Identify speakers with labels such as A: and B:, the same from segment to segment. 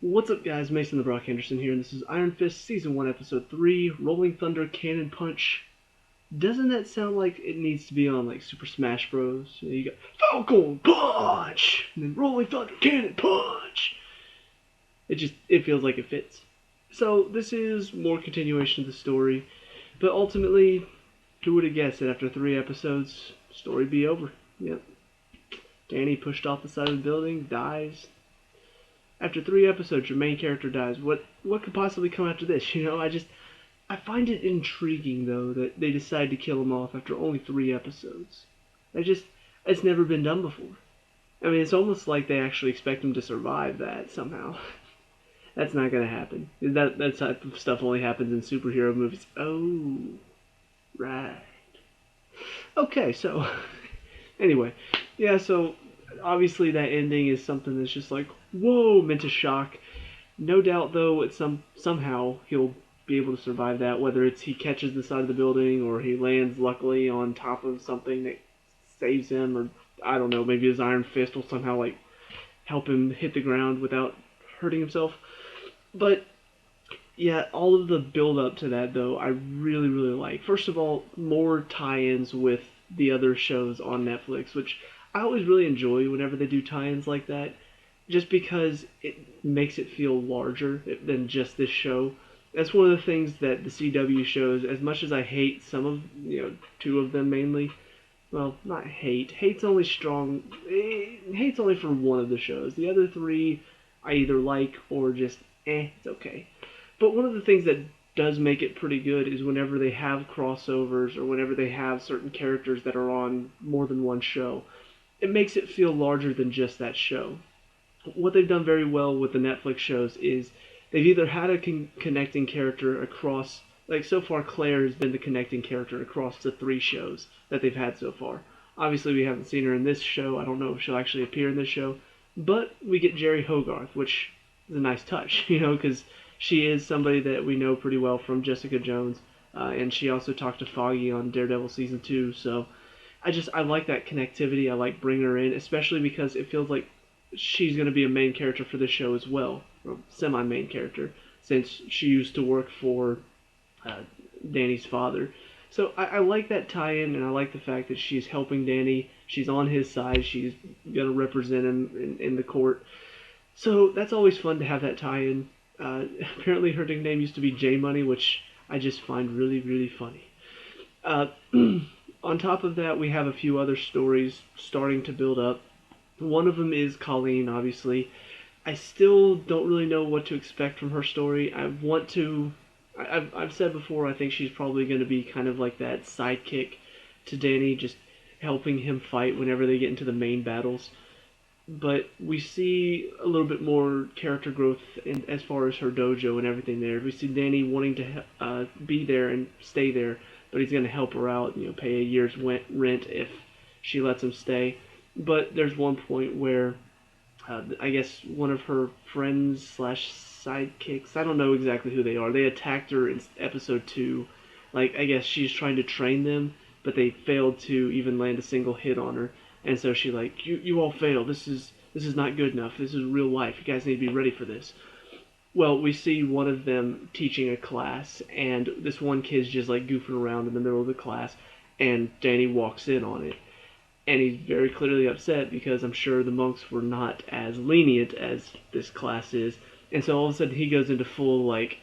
A: What's up, guys? Mason the Brock Henderson here, and this is Iron Fist Season 1, Episode 3, Rolling Thunder Cannon Punch. Doesn't that sound like it needs to be on, like, Super Smash Bros? You got Falcon Punch! And then Rolling Thunder Cannon Punch! It feels like it fits. So, this is more continuation of the story, but ultimately, who would have guessed that after 3 episodes, story be over? Yep. Danny pushed off the side of the building, dies. After 3 episodes, your main character dies. What could possibly come after this? I find it intriguing though that they decided to kill him off after only 3 episodes. It's never been done before. I mean, it's almost like they actually expect him to survive that somehow. That's not gonna happen. That type of stuff only happens in superhero movies. Oh, right. Okay, so anyway, yeah, so obviously that ending is something that's just like, whoa, meant to shock. No doubt, though, somehow he'll be able to survive that, whether it's he catches the side of the building or he lands luckily on top of something that saves him, or I don't know, maybe his Iron Fist will somehow like help him hit the ground without hurting himself. But yeah, all of the build up to that though, I really really like. First of all, more tie-ins with the other shows on Netflix, which I always really enjoy whenever they do tie-ins like that, just because it makes it feel larger than just this show. That's one of the things that the CW shows, as much as I hate some of, 2 of them mainly, well, not hate. Hate's only strong. Hate's only for one of the shows. The other 3 I either like or just, it's okay. But one of the things that does make it pretty good is whenever they have crossovers or whenever they have certain characters that are on more than one show. It makes it feel larger than just that show. What they've done very well with the Netflix shows is they've either had a connecting character across, like so far Claire has been the connecting character across the 3 shows that they've had so far. Obviously we haven't seen her in this show. I don't know if she'll actually appear in this show, but we get Jerry Hogarth, which is a nice touch, because she is somebody that we know pretty well from Jessica Jones, and she also talked to Foggy on Daredevil Season 2, so I like that connectivity. I like bringing her in, especially because it feels like she's going to be a main character for this show as well, or semi-main character, since she used to work for Danny's father. So I like that tie-in, and I like the fact that she's helping Danny. She's on his side. She's going to represent him in the court. So that's always fun to have that tie-in. Apparently her nickname used to be J-Money, which I just find really, really funny. On top of that, we have a few other stories starting to build up. One of them is Colleen, obviously. I still don't really know what to expect from her story. I've said before, I think she's probably going to be kind of like that sidekick to Danny, just helping him fight whenever they get into the main battles. But we see a little bit more character growth as far as her dojo and everything there. We see Danny wanting to be there and stay there, but he's going to help her out, pay a year's rent if she lets him stay. But there's one point where I guess one of her friends slash sidekicks, I don't know exactly who they are, they attacked her in episode 2. Like, I guess she's trying to train them, but they failed to even land a single hit on her. And so she like, you all failed. This is not good enough. This is real life. You guys need to be ready for this. Well, we see one of them teaching a class, and this one kid's just like goofing around in the middle of the class, and Danny walks in on it. And he's very clearly upset because I'm sure the monks were not as lenient as this class is. And so all of a sudden he goes into full, like,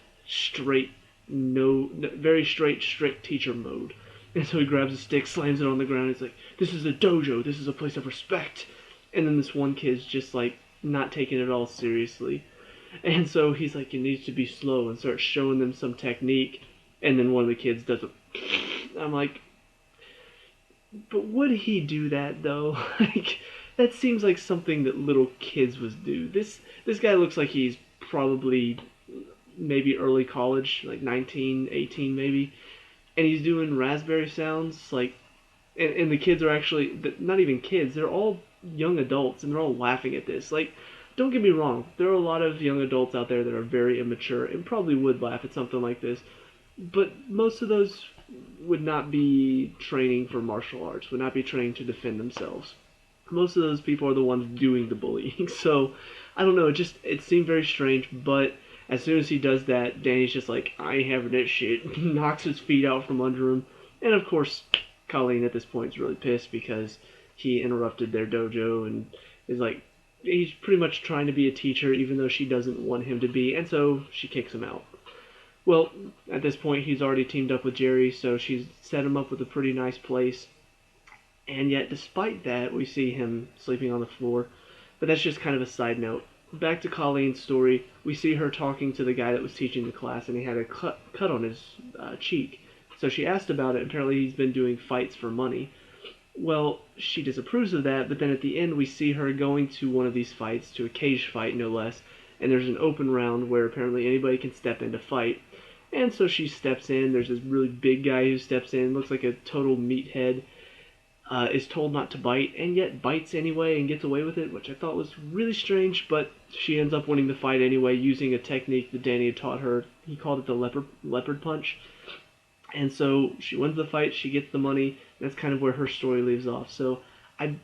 A: very straight, strict teacher mode. And so he grabs a stick, slams it on the ground, and he's like, this is a dojo, this is a place of respect. And then this one kid's just, like, not taking it all seriously. And so he's like, it needs to be slow, and starts showing them some technique. And then one of the kids does a... I'm like, but would he do that, though? Like, that seems like something that little kids would do. This guy looks like he's probably maybe early college, like 19, 18 maybe. And he's doing raspberry sounds, like, and the kids are actually, not even kids, they're all young adults, and they're all laughing at this. Like, don't get me wrong, there are a lot of young adults out there that are very immature and probably would laugh at something like this, but most of those would not be training for martial arts, would not be training to defend themselves. most of those people are the ones doing the bullying. So I don't know. It seemed very strange. But as soon as he does that, Danny's just like, I ain't having that shit. Knocks his feet out from under him, and of course, Colleen at this point is really pissed because he interrupted their dojo and is like, he's pretty much trying to be a teacher even though she doesn't want him to be, and so she kicks him out. Well, at this point, he's already teamed up with Jerry, so she's set him up with a pretty nice place. And yet, despite that, we see him sleeping on the floor. But that's just kind of a side note. Back to Colleen's story, we see her talking to the guy that was teaching the class, and he had a cut on his cheek. So she asked about it. Apparently, he's been doing fights for money. Well, she disapproves of that, but then at the end, we see her going to one of these fights, to a cage fight, no less. And there's an open round where apparently anybody can step in to fight. And so she steps in. There's this really big guy who steps in, looks like a total meathead. Is told not to bite, and yet bites anyway and gets away with it, which I thought was really strange, but she ends up winning the fight anyway using a technique that Danny had taught her. He called it the leopard punch. And so she wins the fight, she gets the money, and that's kind of where her story leaves off. So I'm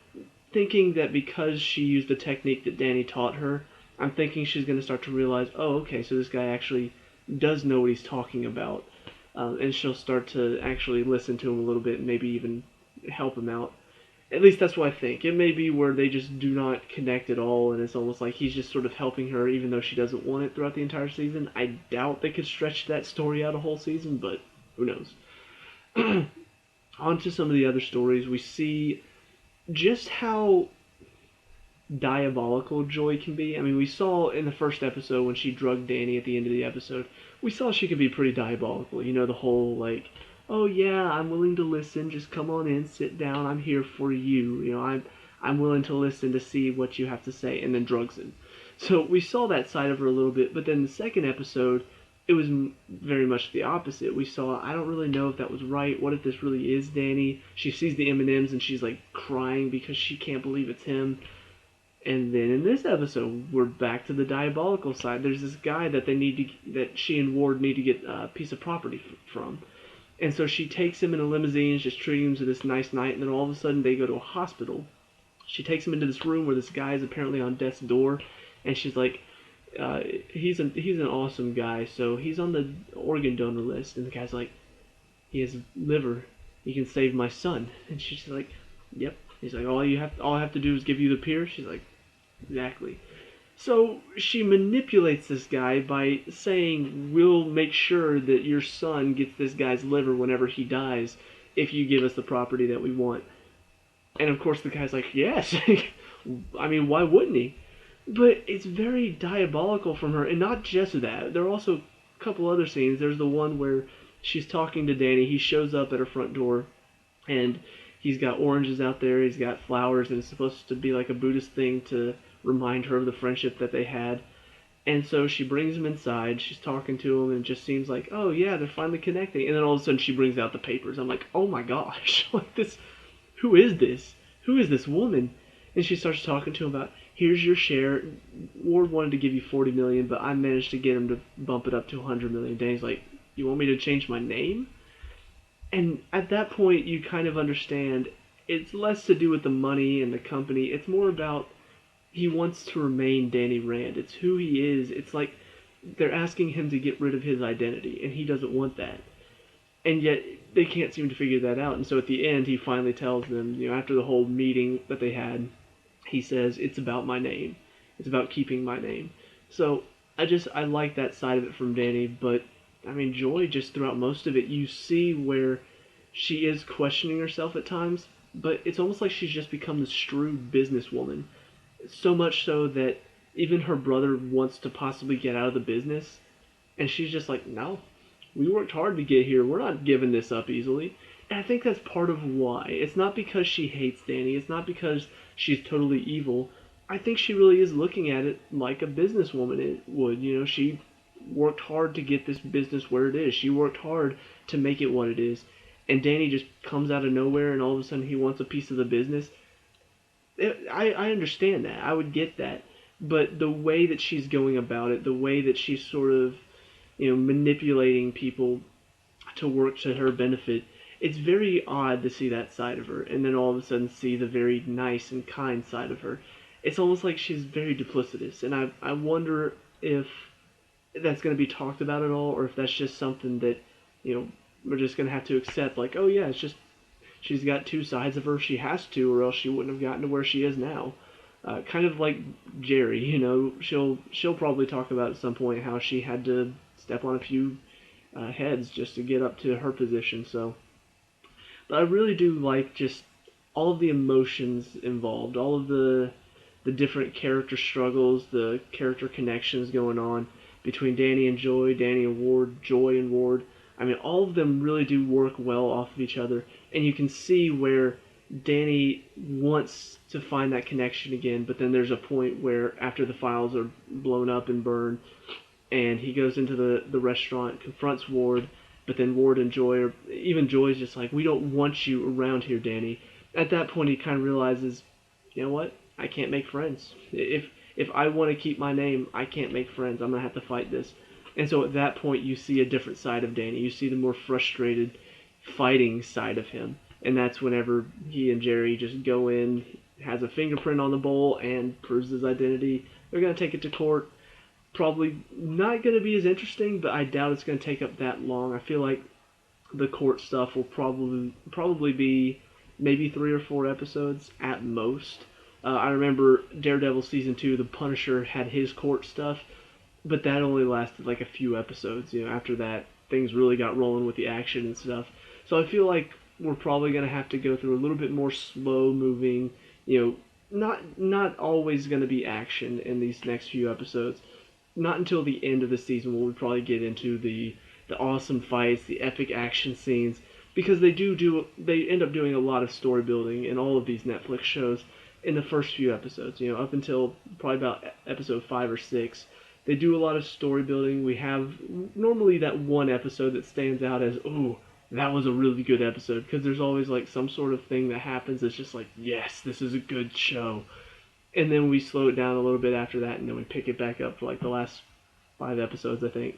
A: thinking that because she used the technique that Danny taught her, I'm thinking she's going to start to realize, oh, okay, so this guy actually does know what he's talking about. And she'll start to actually listen to him a little bit and maybe even help him out. At least that's what I think. It may be where they just do not connect at all, and it's almost like he's just sort of helping her even though she doesn't want it throughout the entire season. I doubt they could stretch that story out a whole season, but who knows. On to some of the other stories. We see just how diabolical Joy can be. I mean, we saw in the first episode when she drugged Danny at the end of the episode, we saw she could be pretty diabolical. You know, the whole, like, oh yeah, I'm willing to listen, just come on in, sit down, I'm here for you. You know, I'm willing to listen to see what you have to say, and then drugs him. So we saw that side of her a little bit, but then the second episode, it was very much the opposite. We saw, I don't really know if that was right. What if this really is Danny? She sees the M&Ms and she's like crying because she can't believe it's him. And then in this episode, we're back to the diabolical side. There's this guy that that she and Ward need to get a piece of property from. And so she takes him in a limousine, just treating him to this nice night, and then all of a sudden they go to a hospital. She takes him into this room where this guy is apparently on death's door, and she's like, he's an awesome guy, so he's on the organ donor list. And the guy's like, he has liver, he can save my son. And she's like, yep. He's like, all I have to do is give you the peer. She's like, exactly. So she manipulates this guy by saying, we'll make sure that your son gets this guy's liver whenever he dies if you give us the property that we want. And of course the guy's like, yes. I mean, why wouldn't he? But it's very diabolical from her. And not just that. There are also a couple other scenes. There's the one where she's talking to Danny. He shows up at her front door, and he's got oranges out there. He's got flowers, and it's supposed to be like a Buddhist thing to remind her of the friendship that they had. And so she brings him inside, she's talking to him, and it just seems like, oh yeah, they're finally connecting. And then all of a sudden she brings out the papers. I'm like, oh my gosh, like this, who is this? Who is this woman? And she starts talking to him about, here's your share. Ward wanted to give you $40 million, but I managed to get him to bump it up to $100 million. Danny's like, you want me to change my name? And at that point you kind of understand, it's less to do with the money and the company, it's more about he wants to remain Danny Rand. It's who he is. It's like they're asking him to get rid of his identity, and he doesn't want that. And yet they can't seem to figure that out. And so at the end, he finally tells them, you know, after the whole meeting that they had, he says, it's about my name. It's about keeping my name. So I like that side of it from Danny, but I mean, Joy, just throughout most of it, you see where she is questioning herself at times, but it's almost like she's just become this shrewd businesswoman. So much so that even her brother wants to possibly get out of the business, and she's just like, no, we worked hard to get here. We're not giving this up easily. And I think that's part of why. It's not because she hates Danny. It's not because she's totally evil. I think she really is looking at it like a businesswoman would. You know, she worked hard to get this business where it is. She worked hard to make it what it is. And Danny just comes out of nowhere, and all of a sudden he wants a piece of the business. I understand that. I would get that. But the way that she's going about it, the way that she's sort of, you know, manipulating people to work to her benefit, it's very odd to see that side of her, and then all of a sudden see the very nice and kind side of her. It's almost like she's very duplicitous, and I wonder if that's going to be talked about at all, or if that's just something that, you know, we're just going to have to accept. Like, oh yeah, it's just she's got two sides of her. She has to, or else she wouldn't have gotten to where she is now. Kind of like Jerry, you know, she'll probably talk about at some point how she had to step on a few heads just to get up to her position. So, but I really do like just all of the emotions involved, all of the different character struggles, the character connections going on between Danny and Joy, Danny and Ward, Joy and Ward. I mean, all of them really do work well off of each other, and you can see where Danny wants to find that connection again, but then there's a point where after the files are blown up and burned, and he goes into the restaurant, confronts Ward, but then Ward and Joy, or even Joy's just like, we don't want you around here, Danny. At that point, he kind of realizes, you know what? I can't make friends. If I want to keep my name, I can't make friends. I'm gonna have to fight this. And so at that point, you see a different side of Danny. You see the more frustrated, fighting side of him. And that's whenever he and Jerry just go in, has a fingerprint on the bowl, and proves his identity. They're gonna take it to court. Probably not gonna be as interesting, but I doubt it's gonna take up that long. I feel like the court stuff will probably be maybe 3 or 4 episodes at most. I remember Daredevil season 2, the Punisher had his court stuff, but that only lasted like a few episodes. You know, after that, things really got rolling with the action and stuff. So I feel like we're probably gonna have to go through a little bit more slow moving. You know, not always gonna be action in these next few episodes. Not until the end of the season will we probably get into the awesome fights, the epic action scenes, because they end up doing a lot of story building in all of these Netflix shows in the first few episodes. You know, up until probably about episode 5 or 6, they do a lot of story building. We have normally that one episode that stands out as, oh, that was a really good episode, because there's always like some sort of thing that happens that's just like, yes, this is a good show. And then we slow it down a little bit after that, and then we pick it back up for like the last 5 episodes, I think.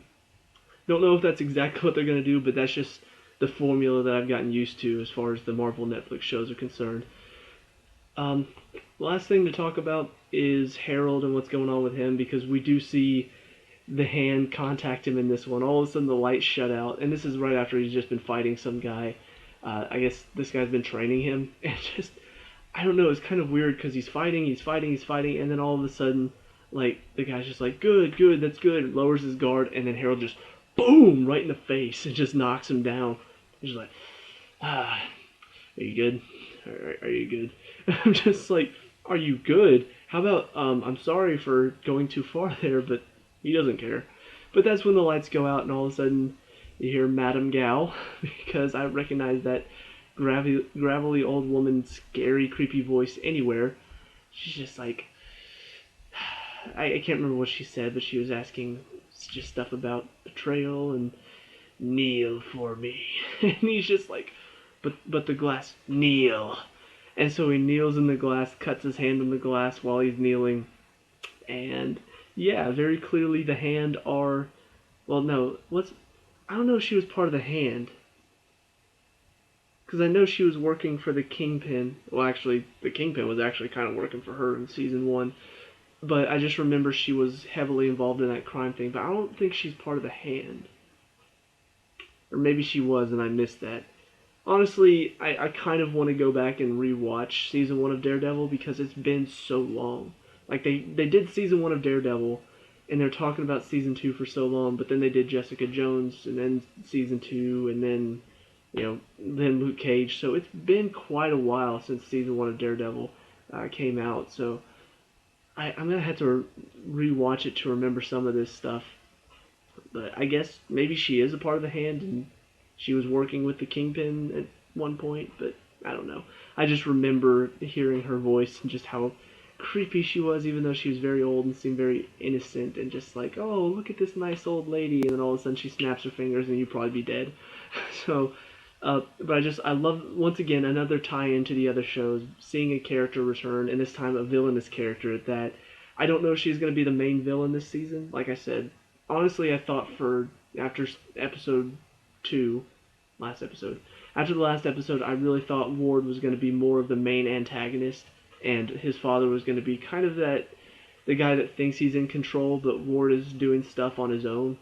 A: Don't know if that's exactly what they're going to do, but that's just the formula that I've gotten used to as far as the Marvel Netflix shows are concerned. Last thing to talk about is Harold and what's going on with him, because we do see the Hand contact him in this one. All of a sudden the lights shut out, and this is right after he's just been fighting some guy. I guess this guy's been training him, and just, I don't know, it's kind of weird because he's fighting, and then all of a sudden, like, the guy's just like, good, that's good, lowers his guard, and then Harold just, boom, right in the face, and just knocks him down. He's like, are you good? Are you good? I'm just like, are you good? How about, I'm sorry for going too far there, but he doesn't care. But that's when the lights go out, and all of a sudden you hear Madame Gal, because I recognize that gravelly old woman's scary, creepy voice anywhere. She's just like, I can't remember what she said, but she was asking just stuff about betrayal and kneel for me. And he's just like, but the glass, kneel. And so he kneels in the glass, cuts his hand in the glass while he's kneeling. And yeah, very clearly the Hand are, well, no, I don't know if she was part of the Hand. Because I know she was working for the Kingpin. Well, actually, the Kingpin was actually kind of working for her in season 1. But I just remember she was heavily involved in that crime thing. But I don't think she's part of the Hand. Or maybe she was and I missed that. Honestly, I kind of want to go back and rewatch season 1 of Daredevil because it's been so long. Like, they did season 1 of Daredevil, and they're talking about season 2 for so long, but then they did Jessica Jones, and then season 2, and then, you know, then Luke Cage. So it's been quite a while since season 1 of Daredevil came out. So I'm going to have to rewatch it to remember some of this stuff. But I guess maybe she is a part of the Hand, and she was working with the Kingpin at one point, but I don't know. I just remember hearing her voice and just how creepy she was, even though she was very old and seemed very innocent and just like, oh, look at this nice old lady, and then all of a sudden she snaps her fingers and you'd probably be dead. So, but I love, once again, another tie-in to the other shows, seeing a character return, and this time a villainous character at that. I don't know if she's going to be the main villain this season. Like I said, honestly, I thought after episode 2, last episode, After the last episode, I really thought Ward was going to be more of the main antagonist, and his father was going to be kind of the guy that thinks he's in control, but Ward is doing stuff on his own.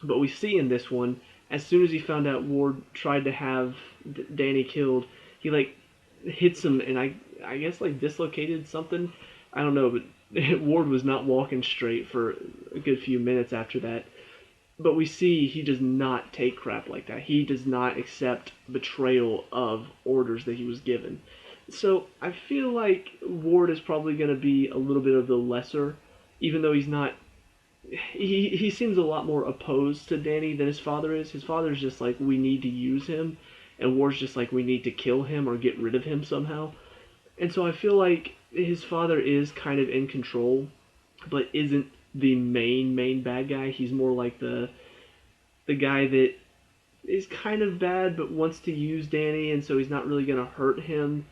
A: But we see in this one, as soon as he found out Ward tried to have Danny killed, he like hits him, and I guess like dislocated something. I don't know, but Ward was not walking straight for a good few minutes after that. But we see he does not take crap like that. He does not accept betrayal of orders that he was given. So I feel like Ward is probably going to be a little bit of the lesser, even though he's not. He seems a lot more opposed to Danny than his father is. His father's just like, we need to use him, and Ward's just like, we need to kill him or get rid of him somehow. And so I feel like his father is kind of in control, but isn't the main bad guy. He's more like the guy that is kind of bad but wants to use Danny, and so he's not really going to hurt him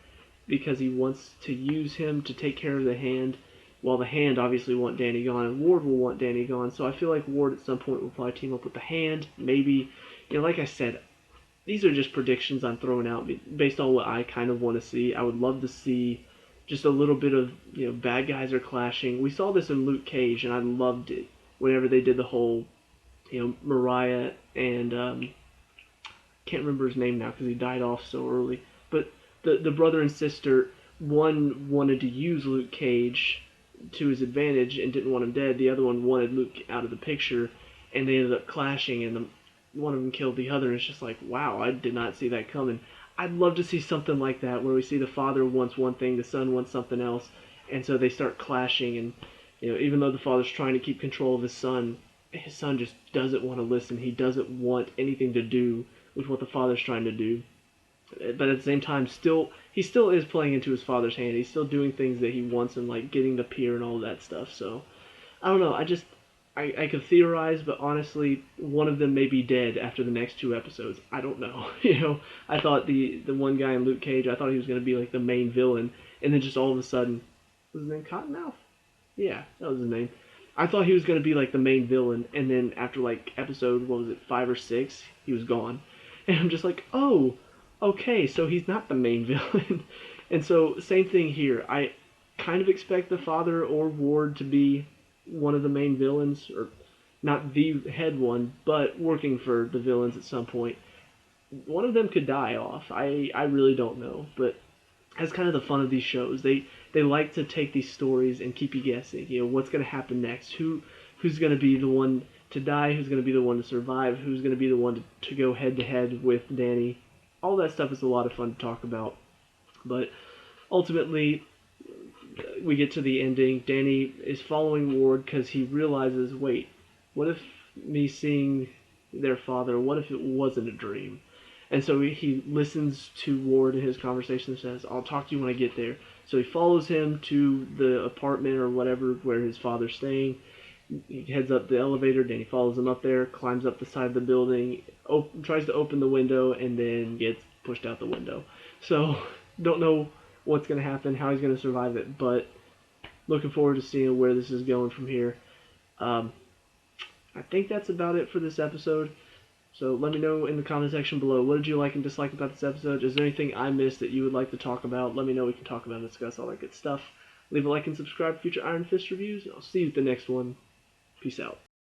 A: because he wants to use him to take care of the Hand, while the Hand obviously want Danny gone, and Ward will want Danny gone. So I feel like Ward at some point will probably team up with the Hand. Maybe, like I said, these are just predictions I'm throwing out based on what I kind of want to see. I would love to see just a little bit of, bad guys are clashing. We saw this in Luke Cage, and I loved it whenever they did the whole, Mariah and can't remember his name now because he died off so early. But the brother and sister, one wanted to use Luke Cage to his advantage and didn't want him dead. The other one wanted Luke out of the picture, and they ended up clashing, and one of them killed the other. And it's just like, wow, I did not see that coming. I'd love to see something like that where we see the father wants one thing, the son wants something else, and so they start clashing. And even though the father's trying to keep control of his son just doesn't want to listen. He doesn't want anything to do with what the father's trying to do. But at the same time, he still is playing into his father's hand. He's still doing things that he wants and like getting the pier and all of that stuff. So I don't know. I could theorize, but honestly, one of them may be dead after the next 2 episodes. I don't know. I thought the one guy in Luke Cage, I thought he was going to be like the main villain, and then just all of a sudden, was his name Cottonmouth? Yeah, that was his name. I thought he was going to be like the main villain, and then after like episode, 5 or 6, he was gone. And I'm just like, oh, okay, so he's not the main villain. And so, same thing here. I kind of expect the father or Ward to be one of the main villains, or not the head one, but working for the villains at some point. One of them could die off. I really don't know, but that's kind of the fun of these shows. They like to take these stories and keep you guessing. What's going to happen next? Who's going to be the one to die? Who's going to be the one to survive? Who's going to be the one to go head to head with Danny? All that stuff is a lot of fun to talk about. But ultimately, we get to the ending. Danny is following Ward because he realizes, wait, what if me seeing their father, what if it wasn't a dream? And so he listens to Ward in his conversation and says, I'll talk to you when I get there. So he follows him to the apartment or whatever where his father's staying. He heads up the elevator, Danny follows him up there, climbs up the side of the building, tries to open the window, and then gets pushed out the window. So, don't know what's going to happen, how he's going to survive it, but looking forward to seeing where this is going from here. I think that's about it for this episode. So let me know in the comment section below, what did you like and dislike about this episode? Is there anything I missed that you would like to talk about? Let me know, we can talk about and discuss all that good stuff. Leave a like and subscribe for future Iron Fist reviews, and I'll see you at the next one. Peace out.